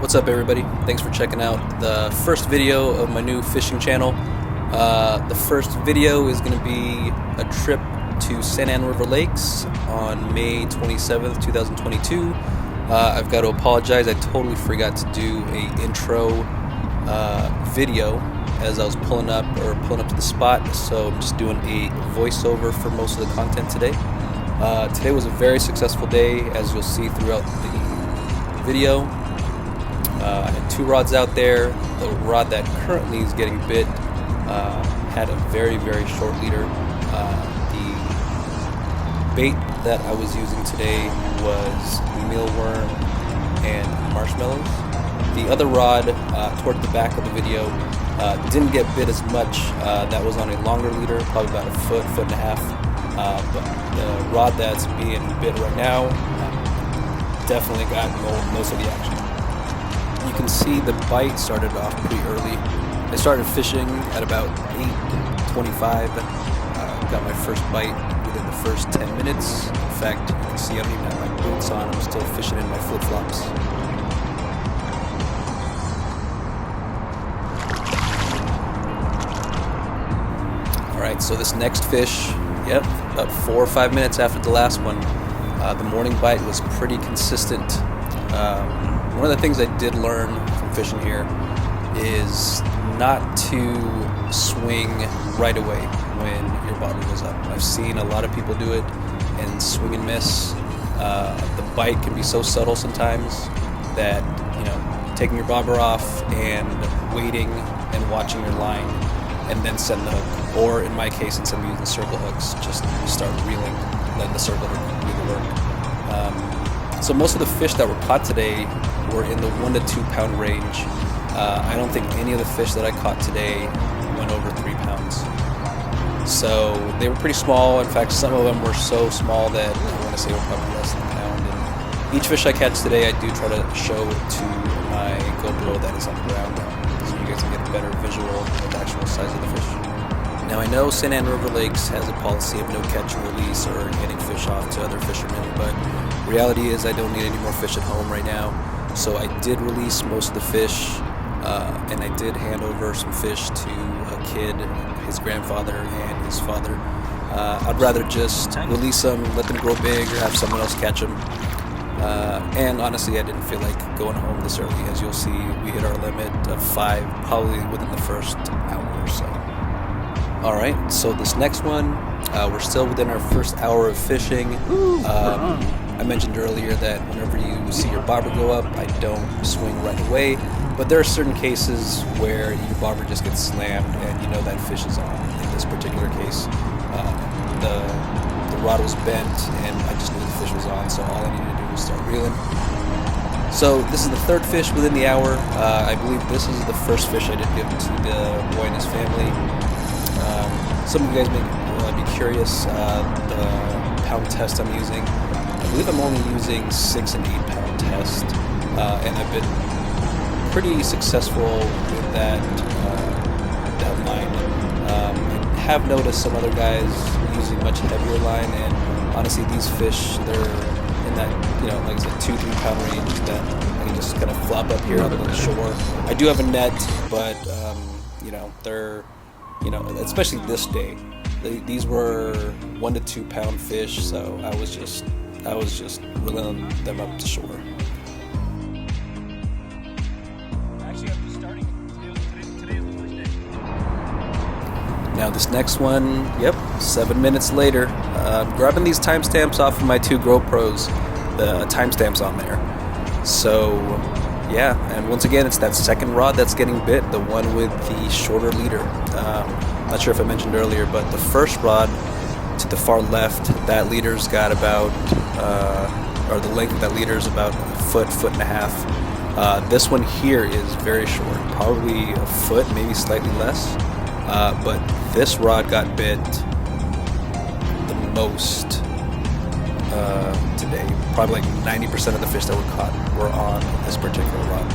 What's up, everybody? Thanks for checking out the first video of my new fishing channel. The first video is going to be a trip to San Ann River Lakes on May 27th, 2022. I've got to apologize, I totally forgot to do a intro video as I was pulling up to the spot, so I'm just doing a voiceover for most of the content today. Today was a very successful day, as you'll see throughout the video. I had two rods out there. The rod that currently is getting bit had a very, very short leader. The bait that I was using today was mealworm and marshmallows. The other rod toward the back of the video didn't get bit as much. That was on a longer leader, probably about a foot and a half. But the rod that's being bit right now definitely got most of the action. You can see the bite started off pretty early. I started fishing at about 8:25. Got my first bite within the first 10 minutes. In fact, you can see I don't even have my boots on. I'm still fishing in my flip-flops. Alright, so this next fish, about 4 or 5 minutes after the last one. The morning bite was pretty consistent. One of the things I did learn from fishing here is not to swing right away when your bobber goes up. I've seen a lot of people do it and swing and miss. The bite can be so subtle sometimes that, taking your bobber off and waiting and watching your line and then setting the hook. Or in my case, since I'm using circle hooks, just start reeling, letting the circle hook do the work. So most of the fish that were caught today were in the 1 to 2 pound range. I don't think any of the fish that I caught today went over 3 pounds. So they were pretty small. In fact, some of them were so small that I want to say were probably less than a pound. And each fish I catch today, I do try to show it to my GoPro that is on the ground, so you guys can get a better visual of the actual size of the fish. Now, I know San Ann River Lakes has a policy of no catch and release or getting fish off to other fishermen, but reality is I don't need any more fish at home right now. So I did release most of the fish, and I did hand over some fish to a kid, his grandfather, and his father. I'd rather just release them, let them grow big, or have someone else catch them. And honestly, I didn't feel like going home this early. As you'll see, we hit our limit of 5 probably within the first hour or so. Alright, so this next one, we're still within our first hour of fishing. I mentioned earlier that whenever you see your bobber go up, I don't swing right away, but there are certain cases where your bobber just gets slammed and you know that fish is on. In this particular case, the rod was bent and I just knew the fish was on, so all I needed to do was start reeling. So this is the third fish within the hour. I believe this is the first fish I did give to the boy and his family. Some of you guys may be curious, the pound test I'm using. I believe I'm only using 6 and 8 pound test, and I've been pretty successful with that line. I have noticed some other guys using much heavier line, and honestly these fish, they're in that, like I said, 2-3 pound range that I can just kind of flop up here on the shore. I do have a net, but they're, especially this day, these were 1 to 2 pound fish, so I was just reeling them up to shore. Actually, I'm just starting. Today is the first day. Now this next one, 7 minutes later. I'm grabbing these timestamps off of my 2 GoPros, the timestamps on there. So yeah, and once again, it's that second rod that's getting bit, the one with the shorter leader. Not sure if I mentioned earlier, but the first rod to the far left, that leader's got about, or the length of that leader is about a foot and a half. This one here is very short, probably a foot, maybe slightly less. But this rod got bit the most today. Probably like 90% of the fish that were caught were on this particular rod.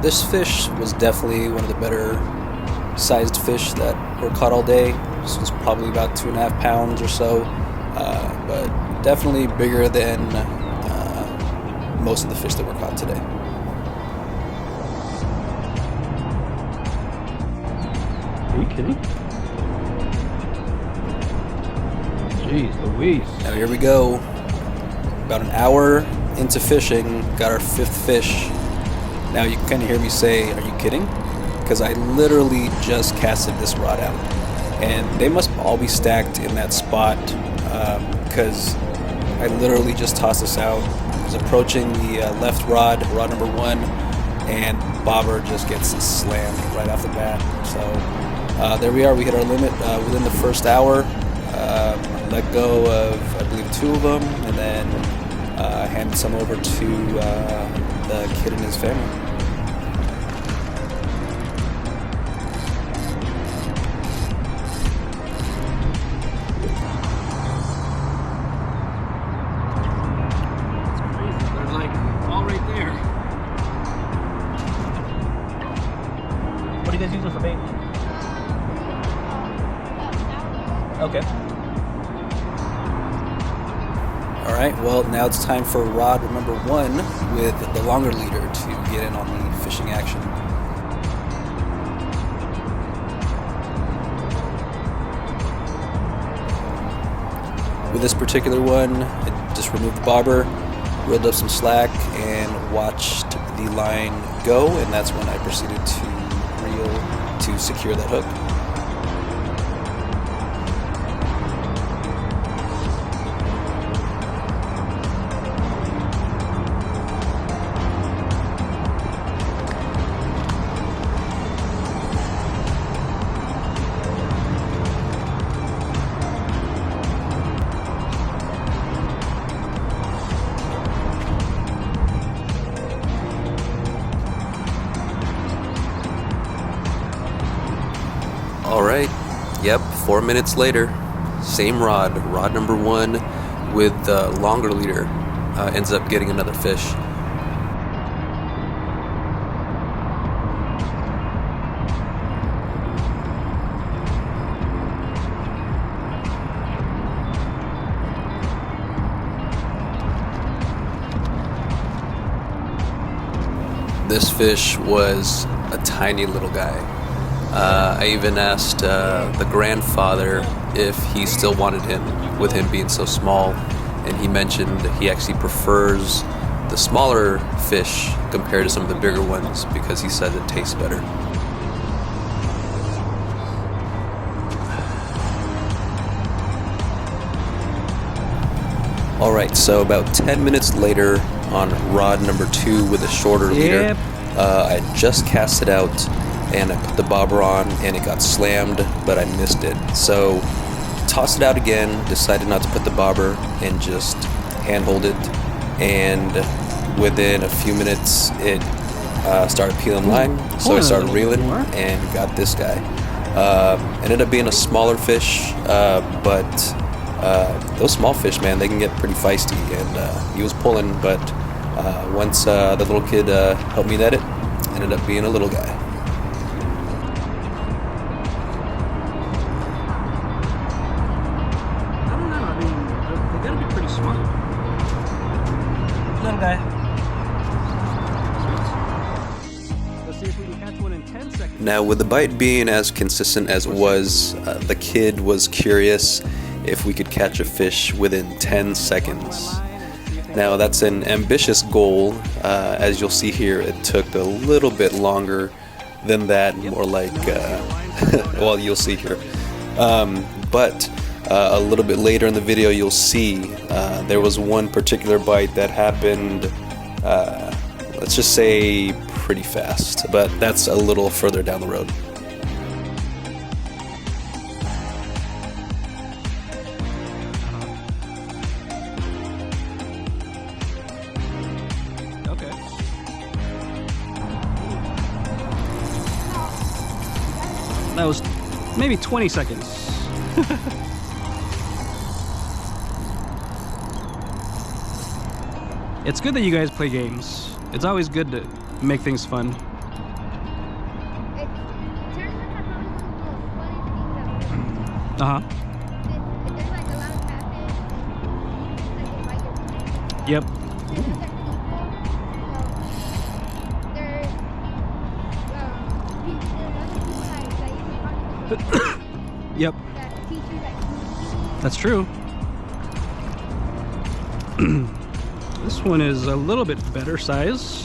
This fish was definitely one of the better sized fish that were caught all day. This was probably about 2.5 pounds or so, but definitely bigger than most of the fish that were caught today. Are you kidding? Jeez Louise. Now here we go. About an hour into fishing, got our 5th fish. Now you can kind of hear me say, are you kidding? Because I literally just casted this rod out. And they must all be stacked in that spot, because I literally just tossed this out. I was approaching the left rod number 1, and bobber just gets slammed right off the bat. So there we are, we hit our limit within the first hour. Let go of, I believe, 2 of them, and then handed some over to the kid and his family. What do you guys use for bait? Okay. Alright, well now it's time for rod number 1 with the longer leader to get in on the fishing action. With this particular one, I just removed the bobber, reeled up some slack, and watched the line go, and that's when I proceeded to reel to secure that hook. Alright, yep, 4 minutes later, same rod number 1 with the longer leader ends up getting another fish. This fish was a tiny little guy. I even asked the grandfather if he still wanted him, with him being so small, and he mentioned he actually prefers the smaller fish compared to some of the bigger ones because he says it tastes better. Alright, so about 10 minutes later on rod number 2 with a shorter leader, I just cast it out and I put the bobber on and it got slammed, but I missed it. So tossed it out again, decided not to put the bobber and just handhold it, and within a few minutes it started peeling line, so I started reeling and got this guy. Ended up being a smaller fish, but those small fish, man, they can get pretty feisty, and he was pulling, but once the little kid helped me net it, ended up being a little guy. Little guy. Let's see if we can catch one in 10 seconds. Now, with the bite being as consistent as it was, the kid was curious if we could catch a fish within 10 seconds. Now, that's an ambitious goal. As you'll see here, it took a little bit longer than that, more like, well, you'll see here. But a little bit later in the video, you'll see there was one particular bite that happened, let's just say, pretty fast, but that's a little further down the road. Okay. That was maybe 20 seconds. It's good that you guys play games. It's always good to make things fun. Uh-huh. There's like a lot of catfish, like they bite your teeth. Yep. They're not that peaceful, so there's other people that you can talk to Yep. that teach you like That's true. This one is a little bit better size.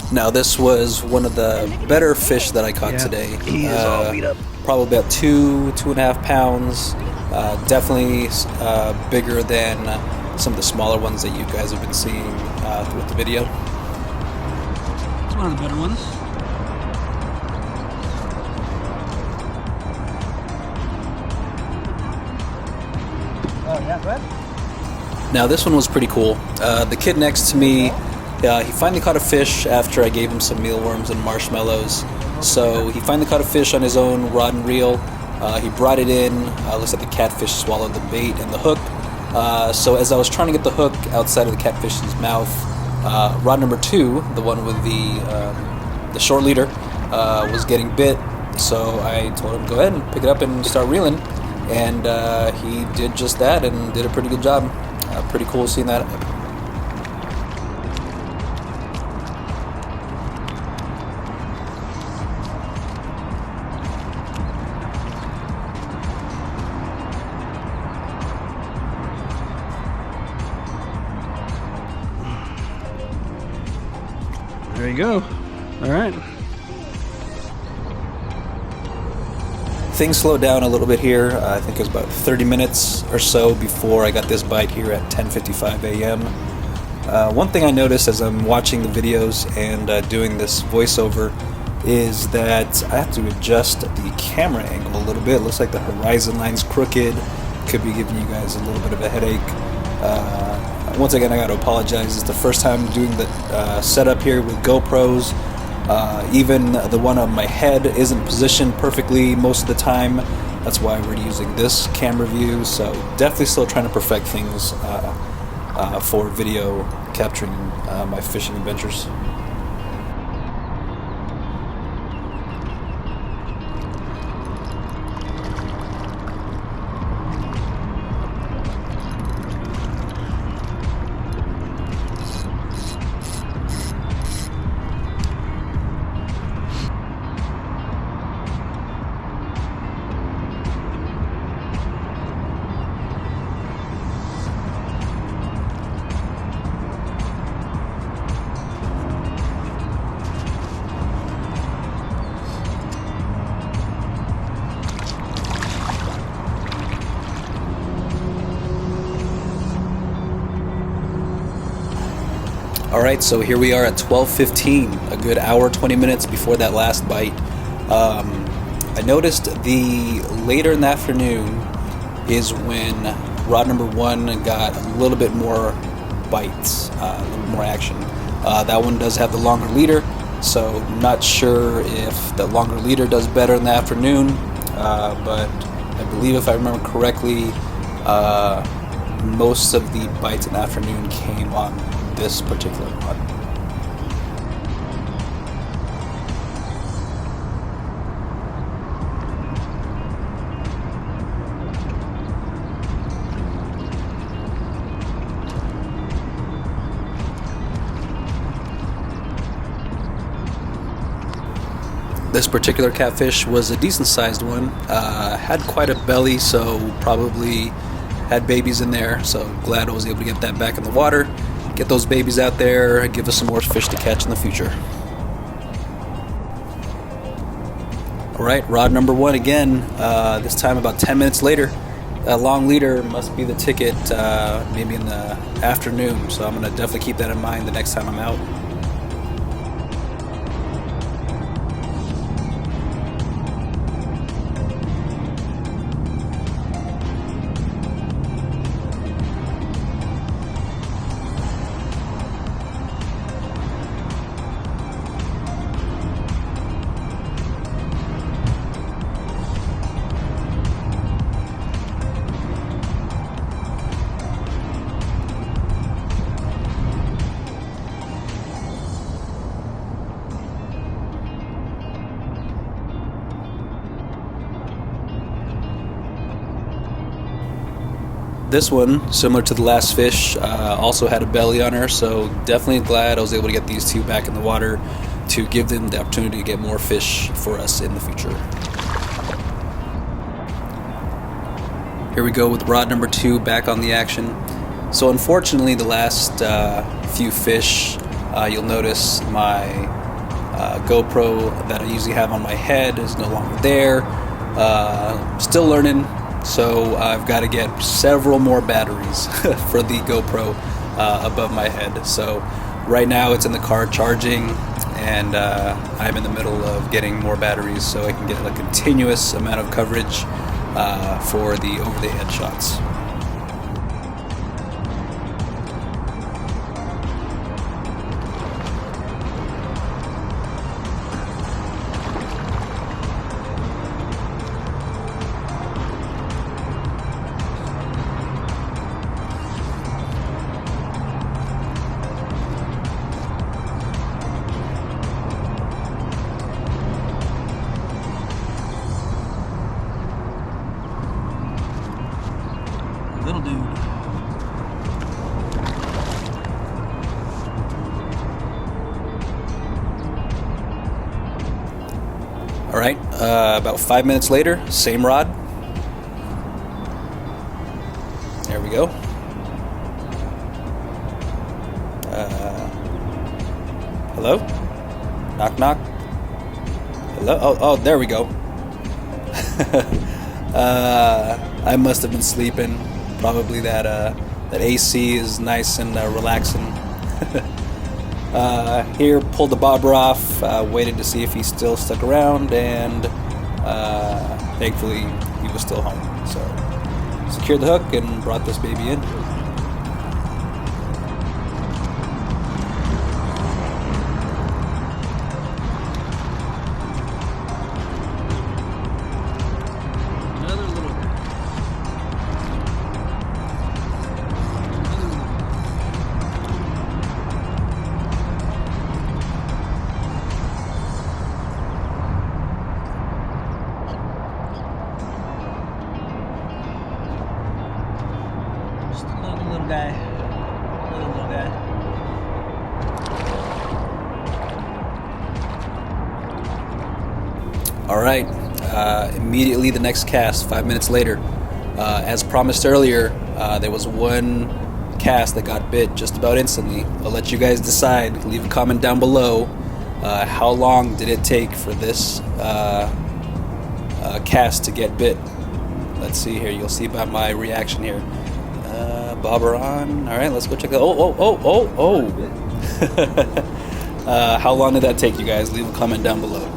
Now this was one of the better fish that I caught Yeah, today. he is all beat up. Probably about 2.5 pounds. Definitely bigger than some of the smaller ones that you guys have been seeing throughout the video. It's one of the better ones. Oh yeah, go ahead. Now this one was pretty cool. The kid next to me, he finally caught a fish after I gave him some mealworms and marshmallows. So he finally caught a fish on his own rod and reel. He brought it in. Looks like the catfish swallowed the bait and the hook. So as I was trying to get the hook outside of the catfish's mouth, rod number 2, the one with the short leader, was getting bit. So I told him, go ahead and pick it up and start reeling. And he did just that and did a pretty good job. Pretty cool seeing that. There you go. All right. Things slowed down a little bit here. I think it was about 30 minutes or so before I got this bite here at 10:55 a.m. One thing I noticed as I'm watching the videos and doing this voiceover is that I have to adjust the camera angle a little bit. It looks like the horizon line's crooked. Could be giving you guys a little bit of a headache. Once again, I got to apologize. It's the first time doing the setup here with GoPros. Even the one on my head isn't positioned perfectly most of the time. That's why we're using this camera view. So definitely still trying to perfect things for video capturing my fishing adventures. Alright, so here we are at 12:15, a good hour, 20 minutes before that last bite. I noticed the later in the afternoon is when rod number 1 got a little bit more bites, a little more action. That one does have the longer leader, so not sure if the longer leader does better in the afternoon, but I believe if I remember correctly, most of the bites in the afternoon came on this particular rod. This particular catfish was a decent sized one, had quite a belly, so probably had babies in there, so glad I was able to get that back in the water. Get those babies out there, give us some more fish to catch in the future. Alright, rod number 1 again, this time about 10 minutes later. That long leader must be the ticket, maybe in the afternoon, so I'm going to definitely keep that in mind the next time I'm out. This one, similar to the last fish, also had a belly on her, so definitely glad I was able to get these two back in the water to give them the opportunity to get more fish for us in the future. Here we go with rod number 2 back on the action. So unfortunately, the last few fish, you'll notice my GoPro that I usually have on my head is no longer there. Still learning. So I've got to get several more batteries for the GoPro above my head. So right now it's in the car charging, and I'm in the middle of getting more batteries so I can get a continuous amount of coverage for the over-the-head shots. Little dude. All right, about 5 minutes later, same rod. There we go. Hello? Knock, knock. Hello? Oh, there we go. I must have been sleeping. Probably that AC is nice and relaxing. Here, pulled the bobber off, waited to see if he still stuck around, and thankfully he was still home. So secured the hook and brought this baby in. Little guy. Little guy. All right, immediately the next cast, 5 minutes later. As promised earlier, there was one cast that got bit just about instantly. I'll let you guys decide. Leave a comment down below. How long did it take for this cast to get bit? Let's see here. You'll see about my reaction here. Bobber on. All right, let's go check that. Oh. How long did that take, you guys? Leave a comment down below.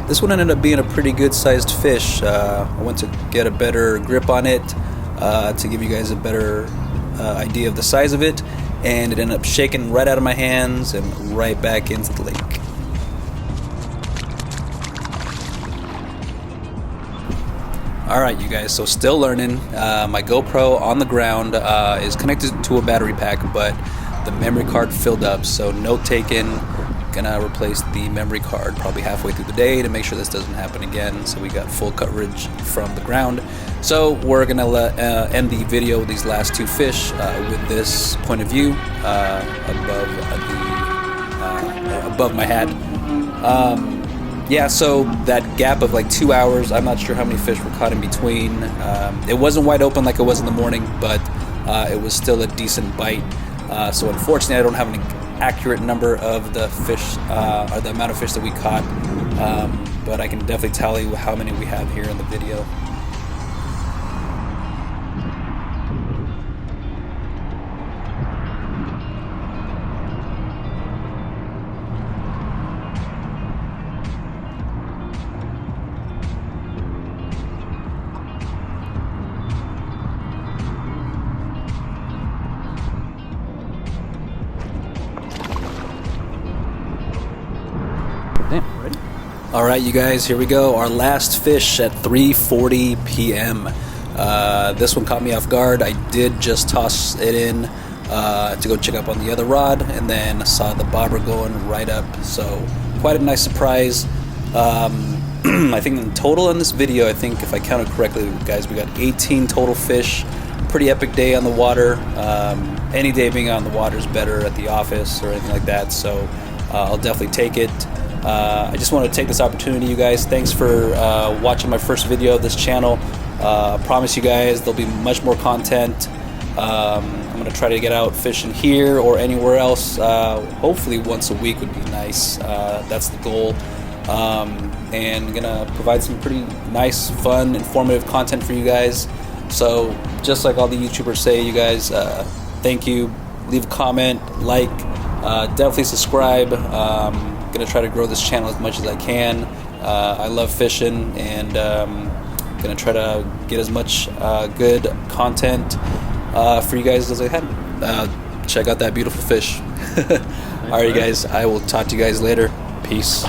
This one ended up being a pretty good sized fish. I went to get a better grip on it to give you guys a better idea of the size of it, and it ended up shaking right out of my hands and right back into the lake. Alright, you guys, so still learning. My GoPro on the ground is connected to a battery pack, but the memory card filled up, so note taken. Gonna replace the memory card probably halfway through the day to make sure this doesn't happen again, so we got full coverage from the ground. So we're gonna end the video with these last two fish with this point of view above my head. Yeah, so that gap of like 2 hours, I'm not sure how many fish were caught in between. It wasn't wide open like it was in the morning, but it was still a decent bite. So unfortunately, I don't have an accurate number of the fish, or the amount of fish that we caught, but I can definitely tell you how many we have here in the video. All right, you guys, here we go. Our last fish at 3:40 p.m. This one caught me off guard. I did just toss it in to go check up on the other rod, and then saw the bobber going right up. So quite a nice surprise. I think in total in this video, I think if I counted correctly, guys, we got 18 total fish. Pretty epic day on the water. Any day being on the water is better at the office or anything like that, so I'll definitely take it. I just want to take this opportunity, you guys. Thanks for watching my first video of this channel. I promise you guys there'll be much more content. I'm going to try to get out fishing here or anywhere else. Hopefully once a week would be nice. That's the goal. And I'm going to provide some pretty nice, fun, informative content for you guys. So just like all the YouTubers say, you guys, thank you. Leave a comment, like, definitely subscribe. Gonna try to grow this channel as much as I can. I love fishing, and gonna try to get as much good content for you guys as I can. Check out that beautiful fish. All right, you guys, I will talk to you guys later. Peace.